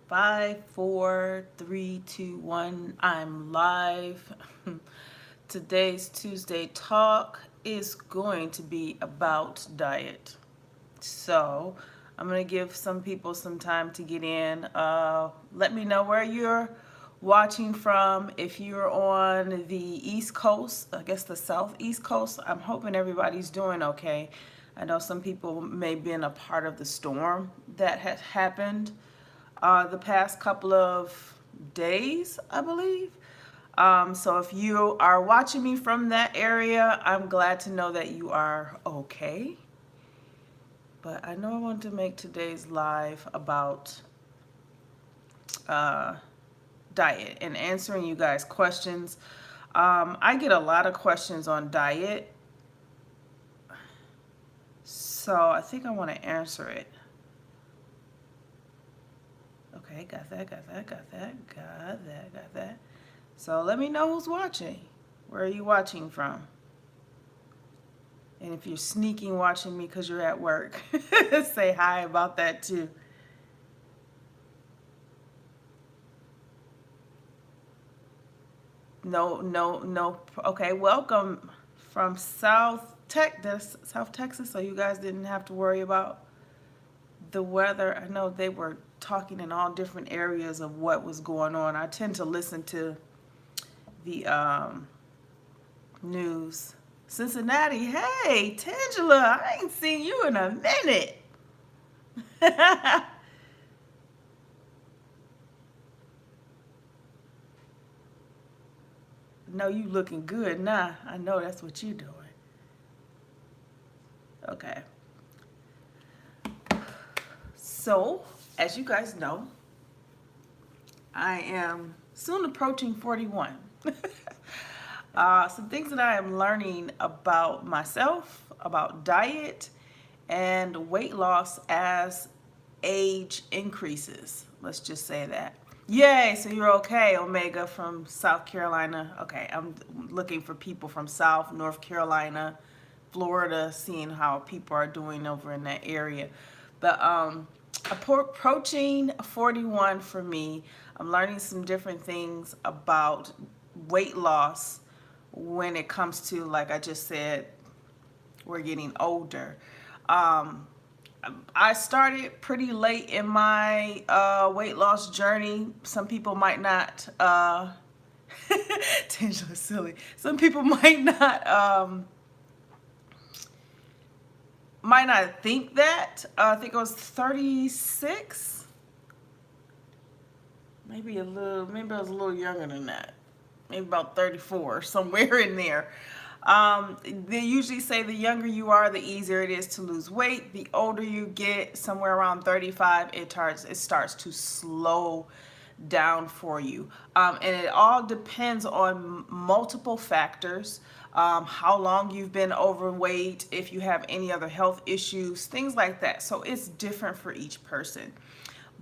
Five, four, three, two, one. I'm live. Today's Tuesday talk is going to be about diet. So I'm going to give some people some time to get in. Let me know where you're watching from. If you're on the East Coast, I guess the Southeast Coast, I'm hoping everybody's doing okay. I know some people may be in a part of the storm that has happened the past couple of days, I believe. So if you are watching me from that area, I'm glad to know that you are okay. But I know I want to make today's live about uh, diet and answering you guys' questions. I get a lot of questions on diet, so I think I want to answer it. Okay, got that, got that, got that, got that, got that. So let me know who's watching. Where are you watching from? And if you're sneaking watching me because you're at work, say hi about that too. No, no, no. Okay, welcome from South Texas, so you guys didn't have to worry about the weather. I know they were talking in all different areas of what was going on. I tend to listen to the news. Cincinnati, hey, Tangela, I ain't seen you in a minute. No, you looking good now. I know that's what you doing. Okay. So, as you guys know, I am soon approaching 41. Some things that I am learning about myself, about diet, and weight loss as age increases. Let's just say that. Yay, so you're okay, Omega from South Carolina. Okay, I'm looking for people from South, North Carolina, Florida, seeing how people are doing over in that area. But approaching 41 for me, I'm learning some different things about weight loss when it comes to, like I just said, we're getting older. Um, I started pretty late in my weight loss journey. Some people might not, Tangela silly. Some people might not think that. I think I was 36. Maybe I was a little younger than that. Maybe about 34, somewhere in there. They usually say the younger you are, the easier it is to lose weight. The older you get, somewhere around 35, it starts to slow down for you. And it all depends on multiple factors. How long you've been overweight, if you have any other health issues, things like that. So it's different for each person.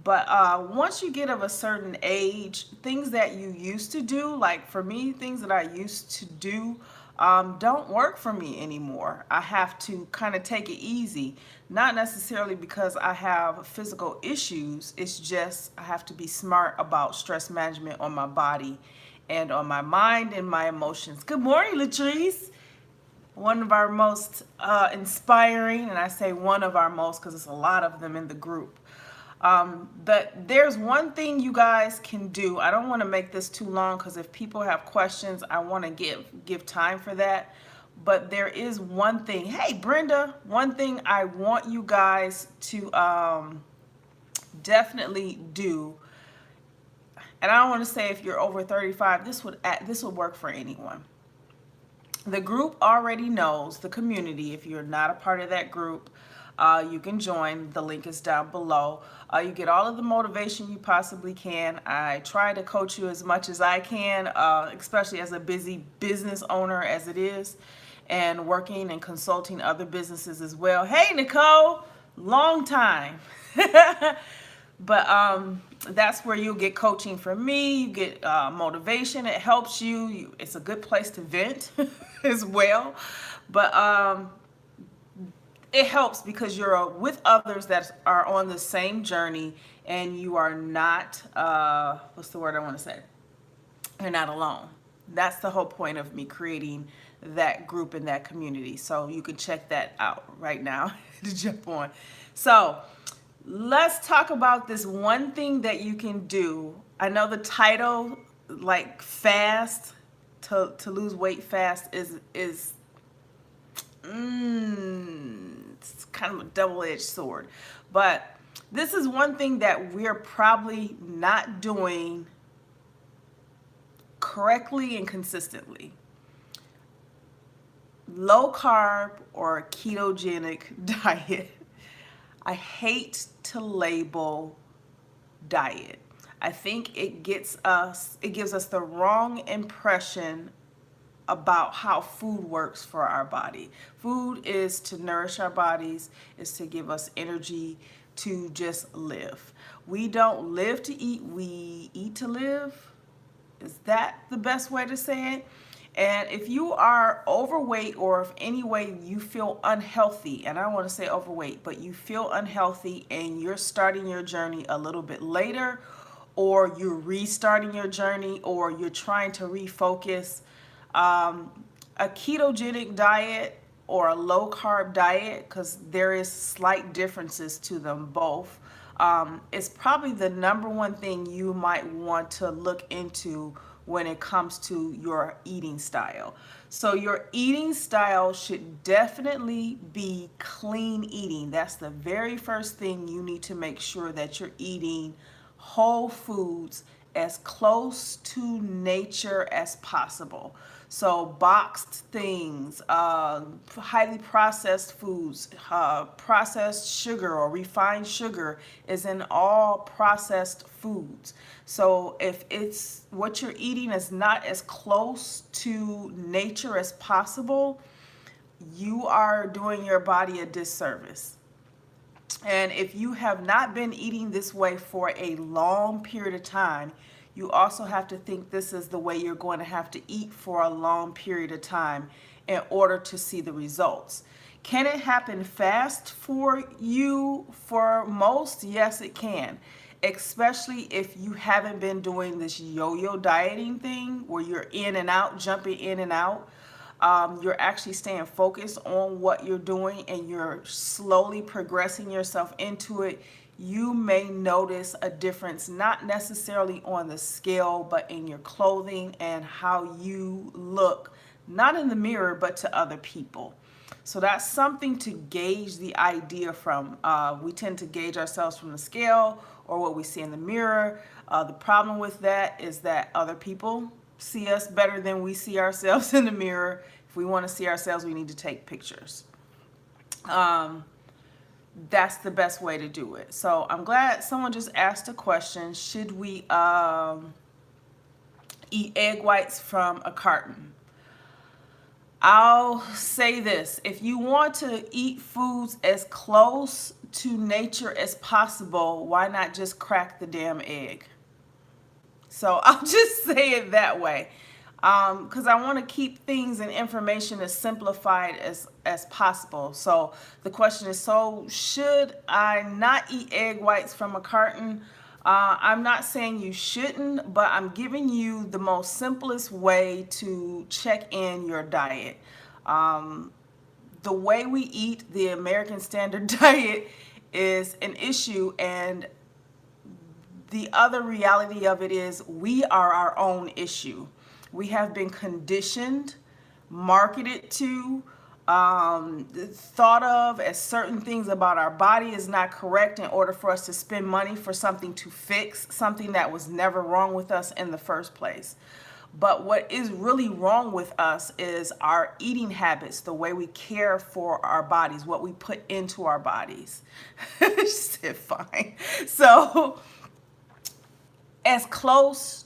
But once you get of a certain age, things that you used to do, like for me, things that I used to do don't work for me anymore. I have to kind of take it easy. Not necessarily because I have physical issues. It's just I have to be smart about stress management on my body and on my mind and my emotions. Good morning, Latrice. One of our most inspiring, and I say one of our most because it's a lot of them in the group. But there's one thing you guys can do. I don't want to make this too long because if people have questions, I want to give time for that. But there is one thing. Hey, Brenda, one thing I want you guys to definitely do. And I don't want to say if you're over 35, this would work for anyone. The group already knows, the community. If you're not a part of that group, you can join. The link is down below. You get all of the motivation you possibly can. I try to coach you as much as I can, especially as a busy business owner as it is, and working and consulting other businesses as well. Hey, Nicole, long time. But that's where you'll get coaching from me. You get motivation. It helps you. It's a good place to vent as well. But it helps because you're with others that are on the same journey, and you are not, what's the word I want to say? You're not alone. That's the whole point of me creating that group and that community. So you can check that out right now to jump on. So let's talk about this one thing that you can do. I know the title, like fast, to lose weight fast, is it's kind of a double-edged sword. But this is one thing that we're probably not doing correctly and consistently. Low carb or ketogenic diet. I hate to label diet. I think it gives us the wrong impression about how food works for our body. Food is to nourish our bodies, is to give us energy to just live. We don't live to eat, we eat to live. Is that the best way to say it? And if you are overweight, or if any way you feel unhealthy, and I don't want to say overweight, but you feel unhealthy and you're starting your journey a little bit later, or you're restarting your journey, or you're trying to refocus, a ketogenic diet or a low carb diet, because there is slight differences to them both, is probably the number one thing you might want to look into when it comes to your eating style. So your eating style should definitely be clean eating. That's the very first thing you need to make sure that you're eating whole foods as close to nature as possible. So boxed things, highly processed foods, processed sugar or refined sugar is in all processed foods. So if it's what you're eating is not as close to nature as possible, you are doing your body a disservice. And if you have not been eating this way for a long period of time, you also have to think this is the way you're going to have to eat for a long period of time in order to see the results. Can it happen fast for you? For most, yes, it can. Especially if you haven't been doing this yo-yo dieting thing where you're in and out, jumping in and out. You're actually staying focused on what you're doing and you're slowly progressing yourself into it. You may notice a difference, not necessarily on the scale, but in your clothing and how you look, not in the mirror, but to other people. So that's something to gauge the idea from. We tend to gauge ourselves from the scale or what we see in the mirror. The problem with that is that other people see us better than we see ourselves in the mirror. If we want to see ourselves, we need to take pictures. That's the best way to do it. So I'm glad someone just asked a question. Should we eat egg whites from a carton? I'll say this. If you want to eat foods as close to nature as possible, why not just crack the damn egg? So I'll just say it that way, because I want to keep things and information as simplified as possible. So the question is, so should I not eat egg whites from a carton? I'm not saying you shouldn't, but I'm giving you the most simplest way to check in your diet. The way we eat, the American Standard Diet, is an issue, and the other reality of it is we are our own issue. We have been conditioned, marketed to, thought of as certain things about our body is not correct in order for us to spend money for something to fix something that was never wrong with us in the first place. But what is really wrong with us is our eating habits, the way we care for our bodies, what we put into our bodies. She said, fine. So as close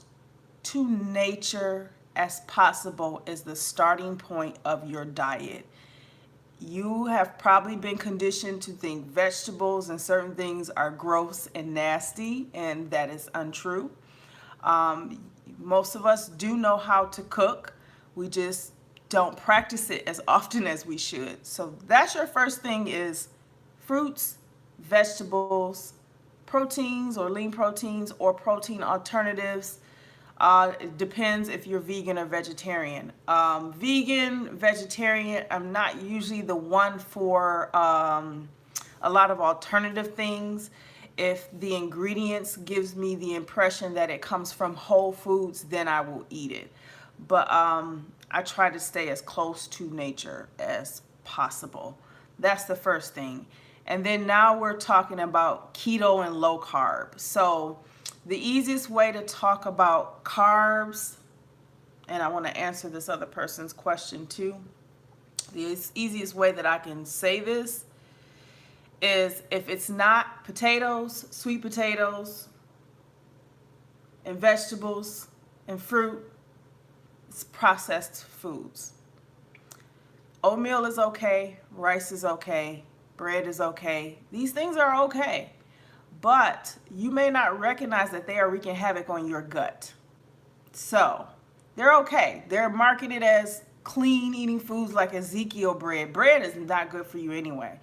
to nature as possible is the starting point of your diet. You have probably been conditioned to think vegetables and certain things are gross and nasty, and that is untrue. Most of us do know how to cook. We just don't practice it as often as we should. So that's your first thing is fruits, vegetables, proteins or lean proteins or protein alternatives. It depends if you're vegan or vegetarian. Vegan, vegetarian, I'm not usually the one for a lot of alternative things. If the ingredients gives me the impression that it comes from whole foods, then I will eat it. But I try to stay as close to nature as possible. That's the first thing. And then now we're talking about keto and low carb. So the easiest way to talk about carbs, and I want to answer this other person's question too. The easiest way that I can say this is if it's not potatoes, sweet potatoes, and vegetables and fruit, it's processed foods. Oatmeal is okay, rice is okay, bread is okay. These things are okay, but you may not recognize that they are wreaking havoc on your gut. So they're okay. They're marketed as clean eating foods like Ezekiel bread. Bread is not good for you anyway,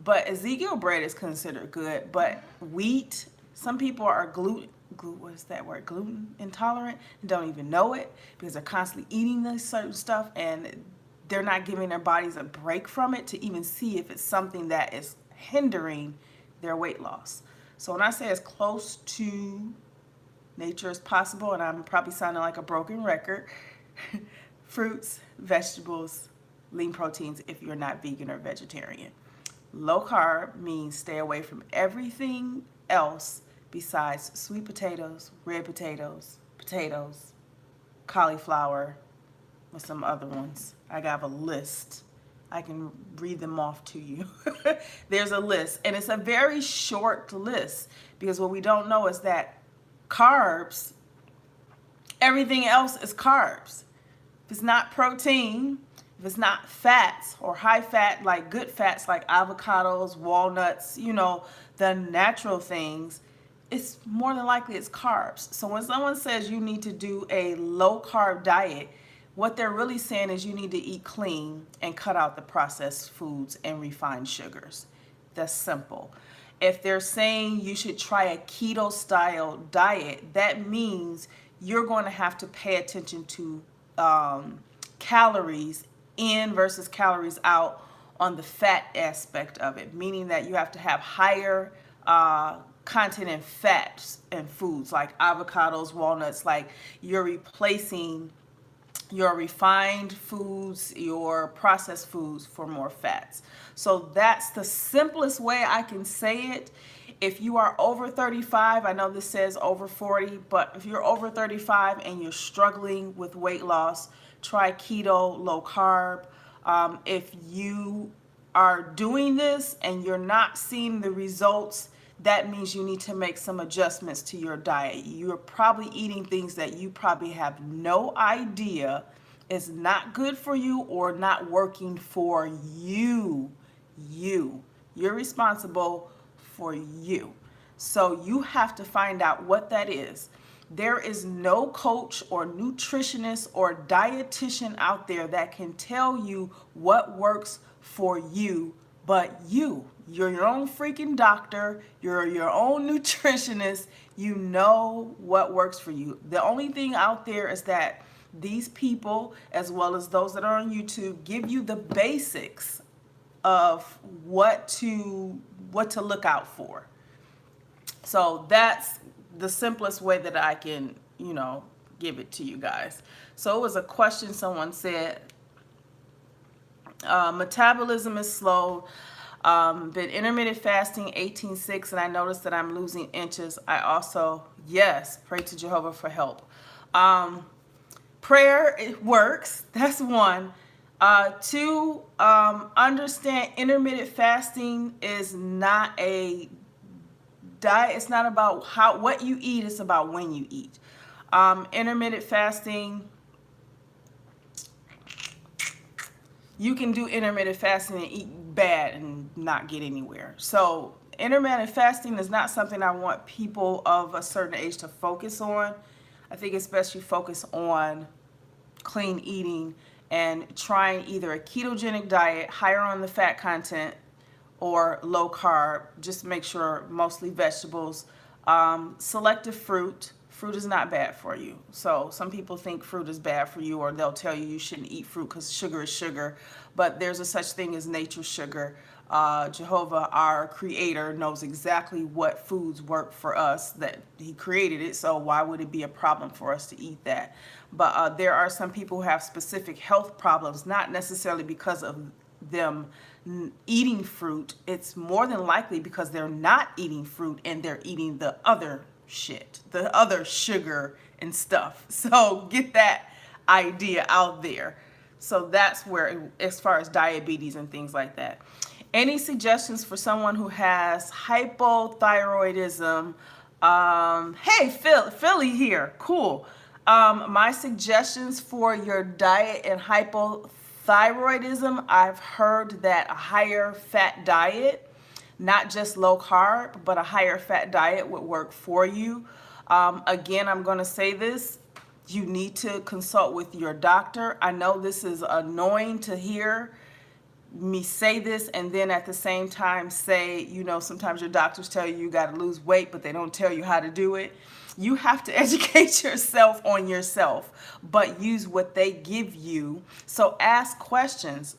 but Ezekiel bread is considered good. But wheat, some people are gluten intolerant and don't even know it because they're constantly eating this certain stuff and they're not giving their bodies a break from it to even see if it's something that is hindering their weight loss. So when I say as close to nature as possible, and I'm probably sounding like a broken record, fruits, vegetables, lean proteins if you're not vegan or vegetarian. Low carb means stay away from everything else besides sweet potatoes, red potatoes, potatoes, cauliflower, with some other ones. I have a list. I can read them off to you. There's a list, and it's a very short list because what we don't know is that carbs, everything else is carbs. If it's not protein, if it's not fats or high fat, like good fats like avocados, walnuts, you know, the natural things, it's more than likely it's carbs. So when someone says you need to do a low carb diet, what they're really saying is you need to eat clean and cut out the processed foods and refined sugars. That's simple. If they're saying you should try a keto style diet, that means you're going to have to pay attention to calories in versus calories out on the fat aspect of it, meaning that you have to have higher content in fats and foods like avocados, walnuts, like you're replacing your refined foods, your processed foods for more fats. So that's the simplest way I can say it. If you are over 35, I know this says over 40, but if you're over 35 and you're struggling with weight loss, try keto, low carb. If you are doing this and you're not seeing the results, that means you need to make some adjustments to your diet. You're probably eating things that you probably have no idea is not good for you or not working for you. You're responsible for you. So you have to find out what that is. There is no coach or nutritionist or dietitian out there that can tell you what works for you but you. You're your own freaking doctor. You're your own nutritionist. You know what works for you. The only thing out there is that these people, as well as those that are on YouTube, give you the basics of what to look out for. So that's the simplest way that I can, give it to you guys. So it was a question someone said, metabolism is slow. Been intermittent fasting 18-6 and I noticed that I'm losing inches. I also, yes, pray to Jehovah for help. Prayer, it works. That's one. Two, understand intermittent fasting is not a diet. It's not about what you eat. It's about when you eat. Intermittent fasting, you can do intermittent fasting and eat bad and not get anywhere. So intermittent fasting is not something I want people of a certain age to focus on. I think it's best you focus on clean eating and trying either a ketogenic diet, higher on the fat content, or low carb. Just make sure mostly vegetables. Selective fruit. Fruit is not bad for you. So some people think fruit is bad for you, or they'll tell you you shouldn't eat fruit because sugar is sugar. But there's a such thing as nature's sugar. Jehovah, our creator, knows exactly what foods work for us, that he created it. So why would it be a problem for us to eat that? But there are some people who have specific health problems, not necessarily because of them eating fruit. It's more than likely because they're not eating fruit and they're eating the other shit, the other sugar and stuff. So get that idea out there. So that's where, as far as diabetes and things like that. Any suggestions for someone who has hypothyroidism? Hey, Philly here. Cool. My suggestions for your diet and hypothyroidism, I've heard that a higher fat diet, not just low carb, but a higher fat diet would work for you. Again, I'm going to say this. You need to consult with your doctor. I know this is annoying to hear me say this and then at the same time say, you know, sometimes your doctors tell you got to lose weight, but they don't tell you how to do it. You have to educate yourself on yourself, but use what they give you. So ask questions.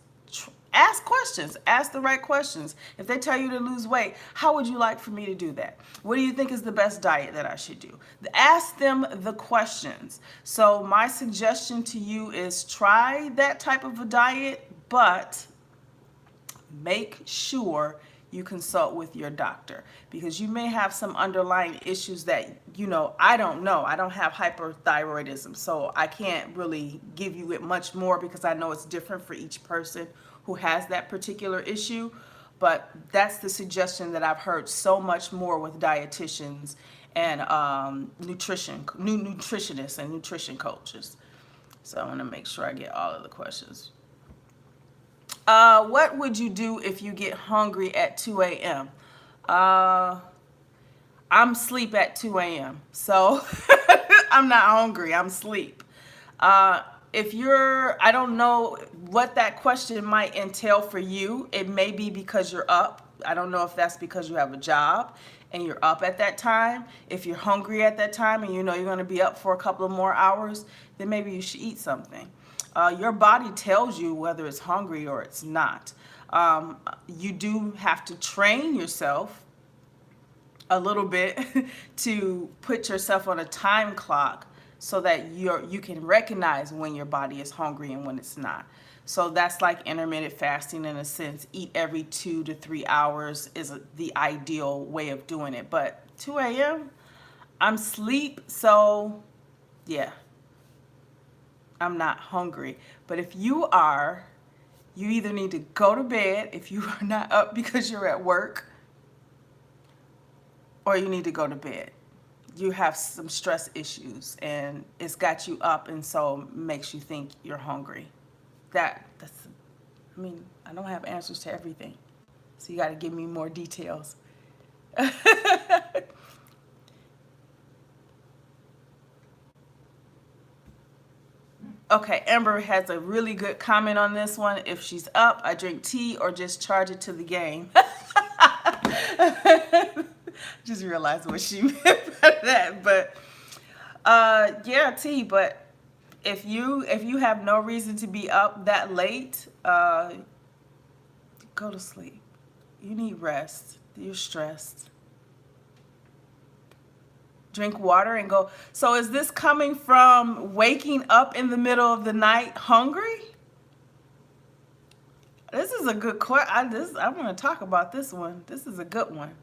Ask questions. Ask the right questions. If they tell you to lose weight, how would you like for me to do that? What do you think is the best diet that I should do? Ask them the questions. So my suggestion to you is try that type of a diet, but make sure you consult with your doctor, because you may have some underlying issues that, you know. I don't know. I don't have hyperthyroidism, so I can't really give you it much more because I know it's different for each person who has that particular issue. But that's the suggestion that I've heard so much more with dietitians and nutritionists and nutrition coaches. So I'm going to make sure I get all of the questions. What would you do if you get hungry at 2 a.m.? I'm asleep at 2 a.m. So I'm not hungry. I'm asleep. If you're, I don't know what that question might entail for you. It may be because you're up. I don't know if that's because you have a job and you're up at that time. If you're hungry at that time and you know you're going to be up for a couple of more hours, then maybe you should eat something. Your body tells you whether it's hungry or it's not. You do have to train yourself a little bit to put yourself on a time clock so that you can recognize when your body is hungry and when it's not. So that's like intermittent fasting in a sense. Eat every 2 to 3 hours is the ideal way of doing it. But 2 a.m., I'm asleep, so yeah. I'm not hungry. But if you are, you either need to go to bed if you are not up because you're at work, or you need to go to bed. You have some stress issues and it's got you up, and so makes you think you're hungry. I mean, I don't have answers to everything. So you got to give me more details. Okay, Amber has a really good comment on this one. If she's up, I drink tea or just charge it to the game. Just realized what she meant by that. But yeah, tea. But if you have no reason to be up that late, go to sleep. You need rest. You're stressed. Drink water and go. So is this coming from waking up in the middle of the night hungry? This is a good question. I want to talk about this one. This is a good one.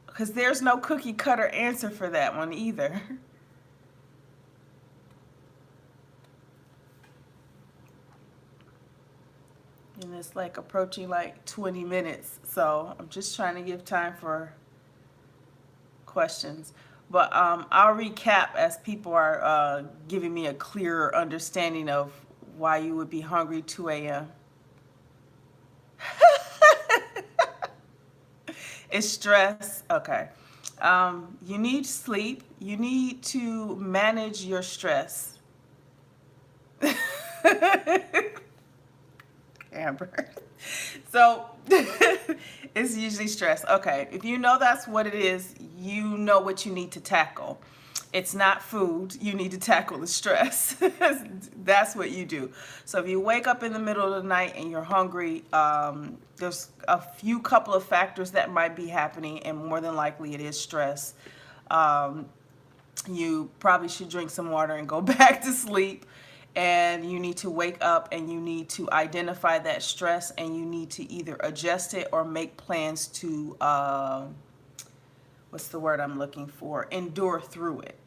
Because there's no cookie cutter answer for that one either. And it's like approaching like 20 minutes. So I'm just trying to give time for questions. But I'll recap as people are giving me a clearer understanding of why you would be hungry 2 a.m. It's stress. Okay. You need sleep. You need to manage your stress. Amber. So it's usually stress. Okay, if you know that's what it is, you know what you need to tackle. It's not food. You need to tackle the stress. That's what you do. So if you wake up in the middle of the night and you're hungry, there's a couple of factors that might be happening, and more than likely it is stress. You probably should drink some water and go back to sleep. And you need to wake up and you need to identify that stress, and you need to either adjust it or make plans to, what's the word I'm looking for? Endure through it.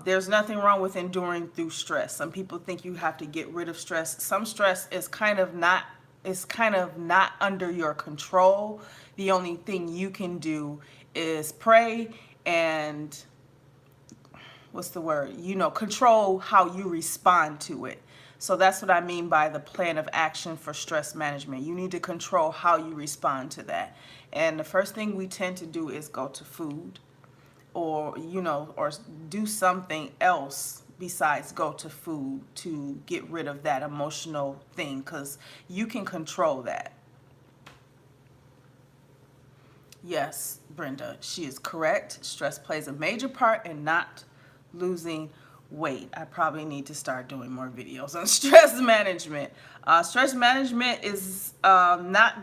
There's nothing wrong with enduring through stress. Some people think you have to get rid of stress. Some stress is kind of not under your control. The only thing you can do is pray and what's the word? Control how you respond to it. So that's what I mean by the plan of action for stress management. You need to control how you respond to that. And the first thing we tend to do is go to food, or do something else besides go to food to get rid of that emotional thing, because you can control that. Yes, Brenda, she is correct. Stress plays a major part in not losing weight. I probably need to start doing more videos on stress management. Stress management is not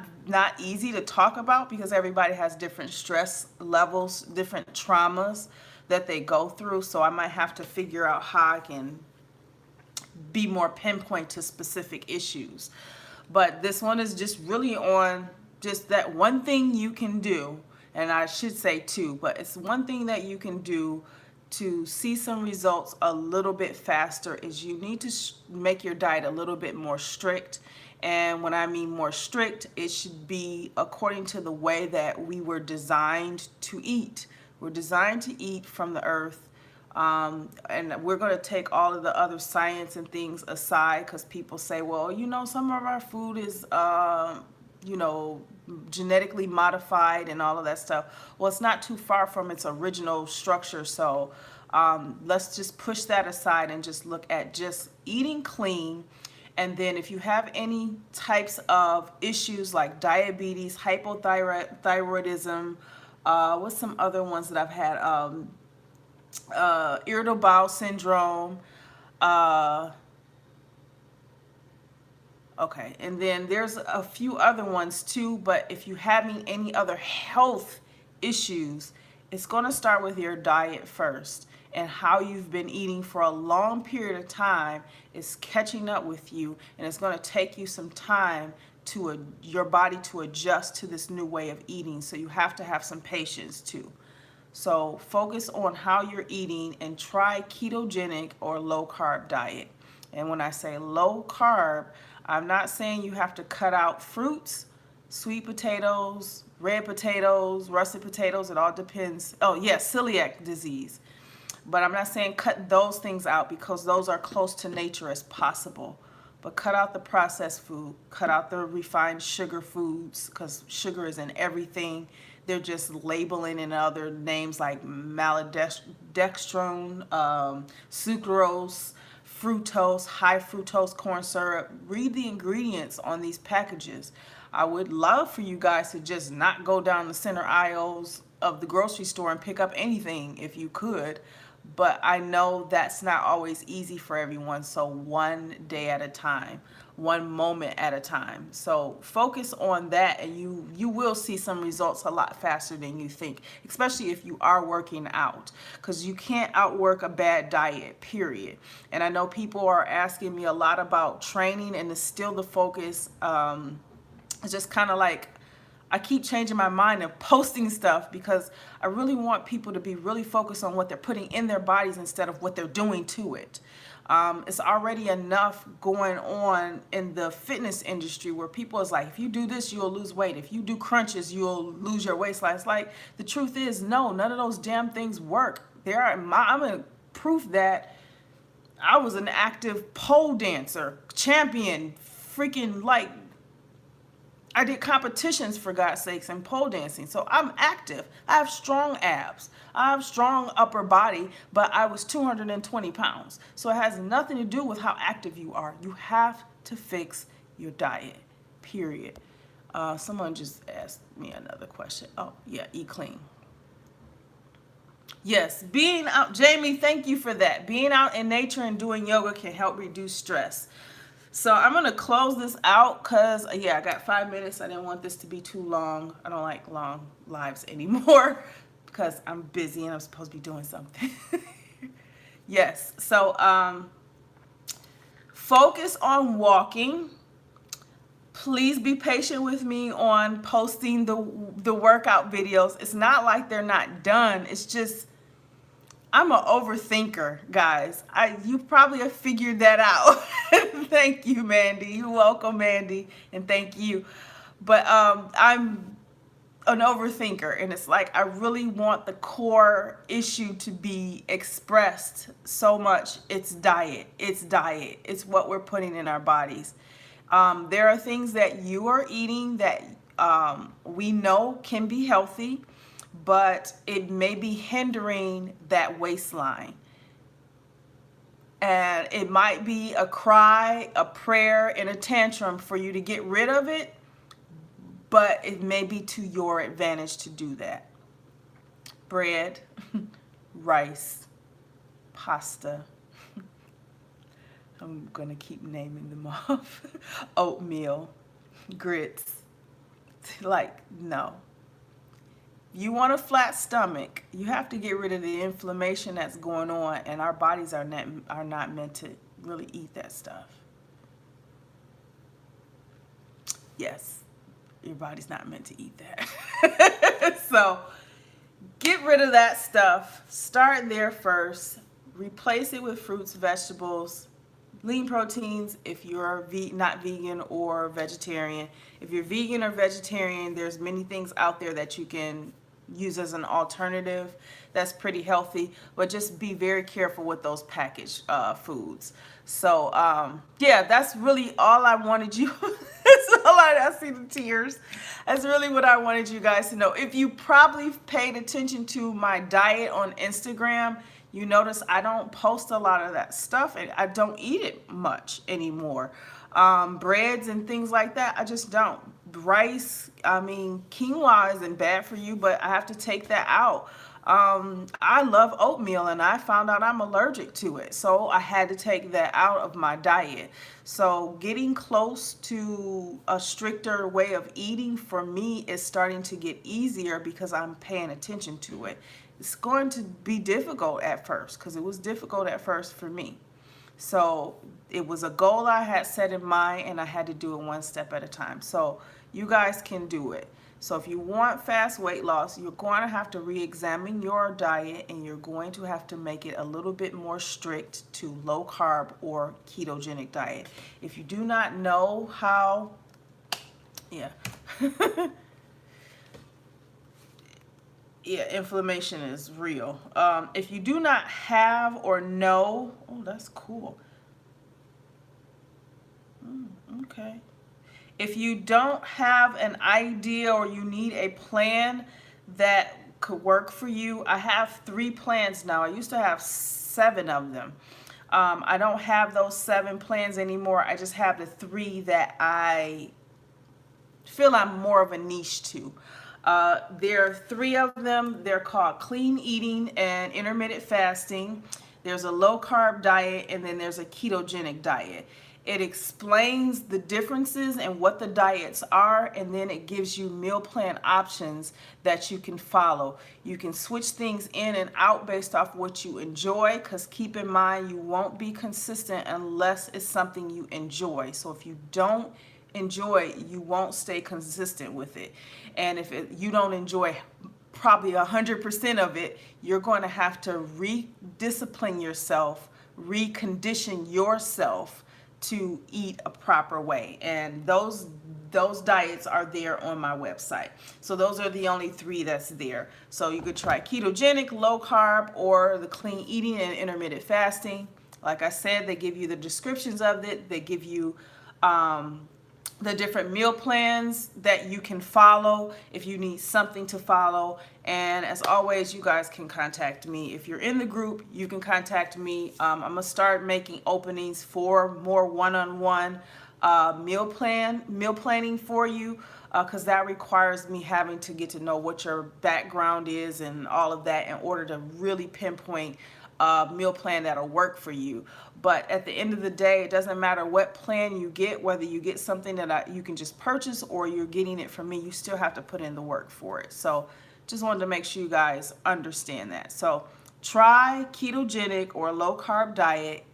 easy to talk about because everybody has different stress levels, different traumas that they go through. So I might have to figure out how I can be more pinpoint to specific issues. But this one is just really on just that one thing you can do, and I should say two, but it's one thing that you can do to see some results a little bit faster is you need to make your diet a little bit more strict. And when I mean more strict, it should be according to the way that we were designed to eat. We're designed to eat from the earth. And we're going to take all of the other science and things aside, because people say, well, some of our food is, genetically modified and all of that stuff. Well, it's not too far from its original structure. So let's just push that aside and just look at just eating clean. And then if you have any types of issues like diabetes, hypothyroidism, what's some other ones that I've had? Irritable bowel syndrome, okay, and then there's a few other ones too, but if you're having any other health issues, it's going to start with your diet first, and how you've been eating for a long period of time is catching up with you, and it's going to take you some time to your body to adjust to this new way of eating. So you have to have some patience too. So focus on how you're eating and try ketogenic or low carb diet. And when I say low carb, I'm not saying you have to cut out fruits, sweet potatoes, red potatoes, russet potatoes. It all depends. Oh yes, celiac disease. But I'm not saying cut those things out, because those are close to nature as possible. But cut out the processed food, cut out the refined sugar foods, because sugar is in everything. They're just labeling in other names like maltodextrin, sucrose, fructose, high fructose corn syrup. Read the ingredients on these packages. I would love for you guys to just not go down the center aisles of the grocery store and pick up anything if you could. But I know that's not always easy for everyone. So one day at a time, one moment at a time. So focus on that, and you will see some results a lot faster than you think, especially if you are working out, because you can't outwork a bad diet, period. And I know people are asking me a lot about training, and it's still the focus. It's just kind of like I keep changing my mind and posting stuff, because I really want people to be really focused on what they're putting in their bodies instead of what they're doing to it. It's already enough going on in the fitness industry where people is like, if you do this, you'll lose weight. If you do crunches, you'll lose your waistline. It's like, the truth is, no, none of those damn things work. I'm a proof that I was an active pole dancer, champion, freaking like I did competitions, for God's sakes, and pole dancing. So I'm active. I have strong abs. I have strong upper body, but I was 220 pounds. So it has nothing to do with how active you are. You have to fix your diet, period. Someone just asked me another question. Oh, yeah, eat clean. Yes, being out, Jamie, thank you for that. Being out in nature and doing yoga can help reduce stress. So I'm going to close this out because, yeah, I got 5 minutes. I didn't want this to be too long. I don't like long lives anymore because I'm busy and I'm supposed to be doing something. Yes, so focus on walking. Please be patient with me on posting the workout videos. It's not like they're not done. It's just I'm an overthinker, guys. You probably have figured that out. Thank you, Mandy. You're welcome, Mandy, and thank you. But I'm an overthinker, and it's like I really want the core issue to be expressed so much. It's diet. It's diet. It's what we're putting in our bodies. There are things that you are eating that we know can be healthy, but it may be hindering that waistline. And it might be a cry, a prayer, and a tantrum for you to get rid of it, but it may be to your advantage to do that. Bread, rice, pasta. I'm going to keep naming them off. Oatmeal, grits. Like, no. You want a flat stomach, you have to get rid of the inflammation that's going on, and our bodies are not meant to really eat that stuff. Yes, your body's not meant to eat that. So get rid of that stuff. Start there first. Replace it with fruits, vegetables, lean proteins if you're not vegan or vegetarian. If you're vegan or vegetarian, there's many things out there that you can use as an alternative that's pretty healthy, but just be very careful with those packaged foods. So yeah, that's really all I wanted you I see the tears. That's really what I wanted you guys to know. If you probably paid attention to my diet on Instagram, you notice I don't post a lot of that stuff, and I don't eat it much anymore. Breads and things like that, I just don't. Rice, I mean, quinoa isn't bad for you, but I have to take that out. I love oatmeal, and I found out I'm allergic to it, so I had to take that out of my diet. So getting close to a stricter way of eating for me is starting to get easier because I'm paying attention to it. It's going to be difficult at first because it was difficult at first for me. So it was a goal I had set in mind, and I had to do it one step at a time. So you guys can do it. So if you want fast weight loss, you're going to have to re-examine your diet, and you're going to have to make it a little bit more strict to low carb or ketogenic diet. If you do not know how, yeah. Yeah, inflammation is real. If you do not have or know, oh, that's cool. Okay. If you don't have an idea or you need a plan that could work for you, I have 3 plans now. I used to have 7 of them. I don't have those 7 plans anymore. I just have the 3 that I feel I'm more of a niche to. There are 3 of them. They're called clean eating and intermittent fasting. There's a low carb diet, and then there's a ketogenic diet. It explains the differences and what the diets are, and then it gives you meal plan options that you can follow. You can switch things in and out based off what you enjoy, because keep in mind, you won't be consistent unless it's something you enjoy. So if you don't enjoy it, you won't stay consistent with it. And if you don't enjoy probably 100% of it, you're going to have to re-discipline yourself, recondition yourself to eat a proper way. And those diets are there on my website. So those are the only 3 that's there. So you could try ketogenic, low carb, or the clean eating and intermittent fasting. Like I said, they give you the descriptions of it. They give you the different meal plans that you can follow if you need something to follow. And as always, you guys can contact me. If you're in the group, you can contact me. I'm gonna start making openings for more one-on-one meal planning for you, because that requires me having to get to know what your background is and all of that in order to really pinpoint a meal plan that'll work for you. But at the end of the day, it doesn't matter what plan you get, whether you get something that you can just purchase or you're getting it from me, you still have to put in the work for it. So just wanted to make sure you guys understand that. So try ketogenic or low carb diet.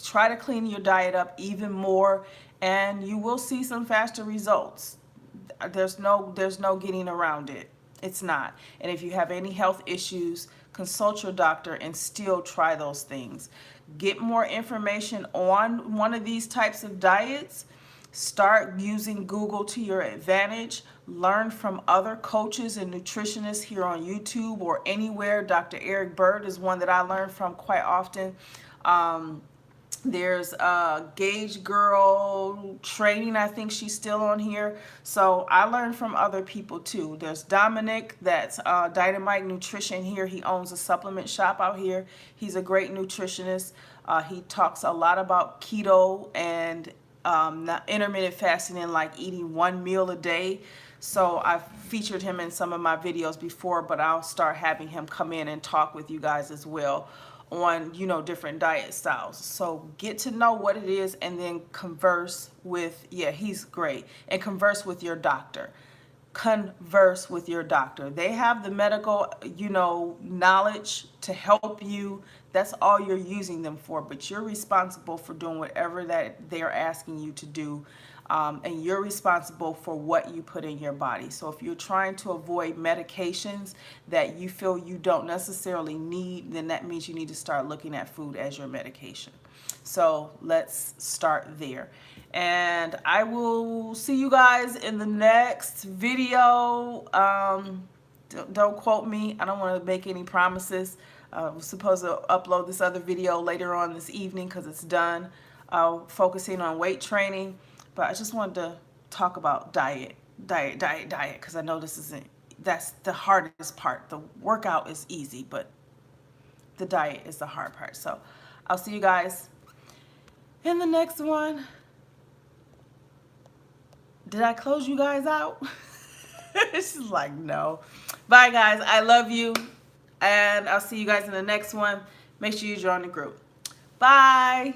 Try to clean your diet up even more, and you will see some faster results. There's no getting around it. It's not. And if you have any health issues, consult your doctor and still try those things. Get more information on one of these types of diets. Start using Google to your advantage. Learn from other coaches and nutritionists here on YouTube or anywhere. Dr. Eric Bird is one that I learn from quite often. There's Gauge Girl Training, I think she's still on here. So I learned from other people too. There's Dominic, that's Dynamite Nutrition here. He owns a supplement shop out here. He's a great nutritionist. He talks a lot about keto and intermittent fasting and like eating one meal a day. So I've featured him in some of my videos before, but I'll start having him come in and talk with you guys as well on, you know, different diet styles. So get to know what it is and then converse with, yeah, he's great. And converse with your doctor. Converse with your doctor. They have the medical, you know, knowledge to help you. That's all you're using them for, but you're responsible for doing whatever that they're asking you to do. And you're responsible for what you put in your body. So if you're trying to avoid medications that you feel you don't necessarily need, then that means you need to start looking at food as your medication. So let's start there. And I will see you guys in the next video. Don't quote me. I don't want to make any promises. I was supposed to upload this other video later on this evening because it's done, focusing on weight training. But I just wanted to talk about diet, because I know that's the hardest part. The workout is easy, but the diet is the hard part. So I'll see you guys in the next one. Did I close you guys out? She's like, no. Bye, guys. I love you. And I'll see you guys in the next one. Make sure you join the group. Bye.